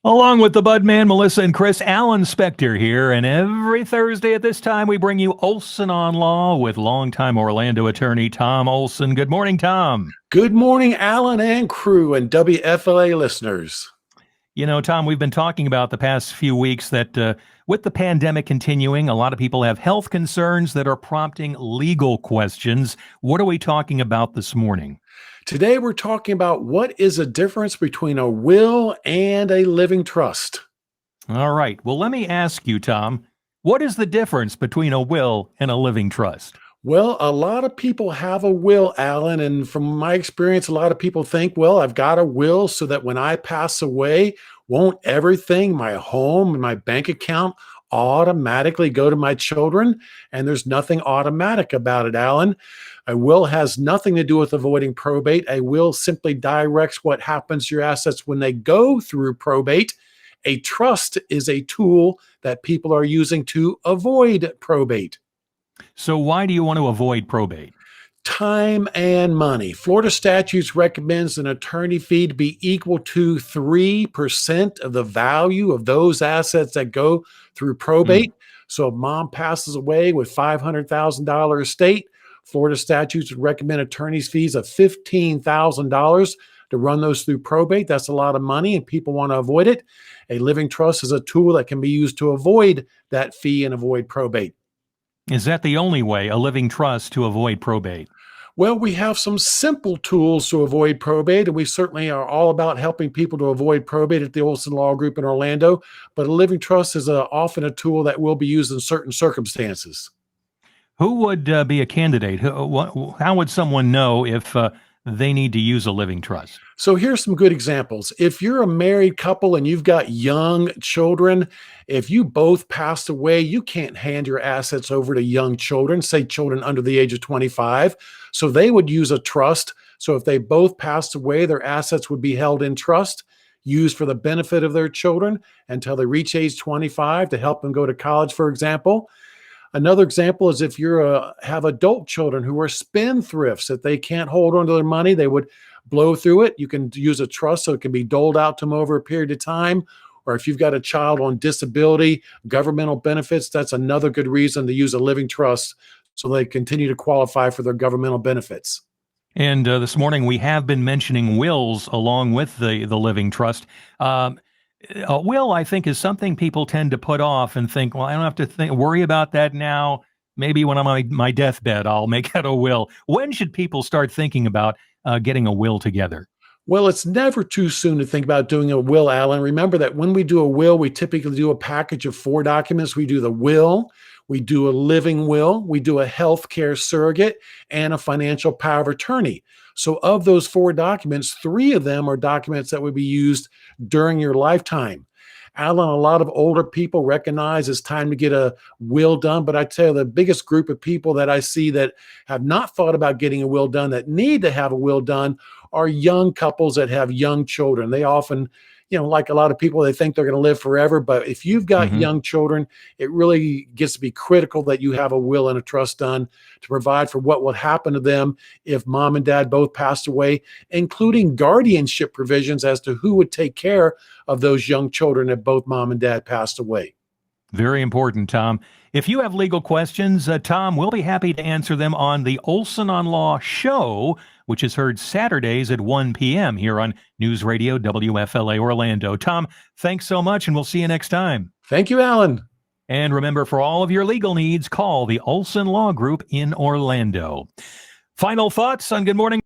Along with the Budman, Melissa, and Chris, Alan Spector here, and every Thursday at this time we bring you Olson on Law with longtime Orlando attorney Tom Olson. Good morning, Tom. Good morning, Alan and crew and WFLA listeners. You know, Tom, we've been talking about the past few weeks that with the pandemic continuing, a lot of people have health concerns that are prompting legal questions. What are we talking about this morning? Today we're talking about what is the difference between a will and a living trust. All right. Well, let me ask you, Tom, what is the difference between a will and a living trust? Well, a lot of people have a will, Alan, and from my experience, a lot of people think, well, I've got a will so that when I pass away, won't everything, my home and my bank account, automatically go to my children? And there's nothing automatic about it, Alan. A will has nothing to do with avoiding probate. A will simply directs what happens to your assets when they go through probate. A trust is a tool that people are using to avoid probate. So why do you want to avoid probate? Time and money. Florida statutes recommends an attorney fee to be equal to 3% of the value of those assets that go through probate. So if mom passes away with $500,000 estate, Florida statutes would recommend attorney's fees of $15,000 to run those through probate. That's a lot of money and people want to avoid it. A living trust is a tool that can be used to avoid that fee and avoid probate. Is that the only way, a living trust, to avoid probate? Well, we have some simple tools to avoid probate, and we certainly are all about helping people to avoid probate at the Olson Law Group in Orlando. But a living trust is often a tool that will be used in certain circumstances. Who would be a candidate? How would someone know if they need to use a living trust? So here's some good examples. If you're a married couple and you've got young children, if you both passed away, you can't hand your assets over to young children, say children under the age of 25. So they would use a trust. So if they both passed away, their assets would be held in trust, used for the benefit of their children until they reach age 25 to help them go to college, for example. Another example is if you have adult children who are spendthrifts, that they can't hold on to their money, they would blow through it. You can use a trust so it can be doled out to them over a period of time. Or if you've got a child on disability, governmental benefits, that's another good reason to use a living trust so they continue to qualify for their governmental benefits. And this morning we have been mentioning wills along with the living trust. A will, I think, is something people tend to put off and think, well, I don't have to worry about that now. Maybe when I'm on my deathbed, I'll make out a will. When should people start thinking about getting a will together? Well, it's never too soon to think about doing a will, Alan. Remember that when we do a will, we typically do a package of 4 documents. We do the will, we do a living will, we do a healthcare surrogate, and a financial power of attorney. So of those 4 documents, 3 of them are documents that would be used during your lifetime. Alan, a lot of older people recognize it's time to get a will done, but I tell you, the biggest group of people that I see that have not thought about getting a will done, that need to have a will done, are young couples that have young children. They often, like a lot of people, they think they're going to live forever. But if you've got young children, it really gets to be critical that you have a will and a trust done to provide for what will happen to them if mom and dad both passed away, including guardianship provisions as to who would take care of those young children if both mom and dad passed away. Very important, Tom. If you have legal questions, Tom, we'll be happy to answer them on the Olson on Law show, which is heard Saturdays at 1 p.m. here on News Radio WFLA Orlando. Tom, thanks so much, and we'll see you next time. Thank you, Alan. And remember, for all of your legal needs, call the Olson Law Group in Orlando. Final thoughts on Good Morning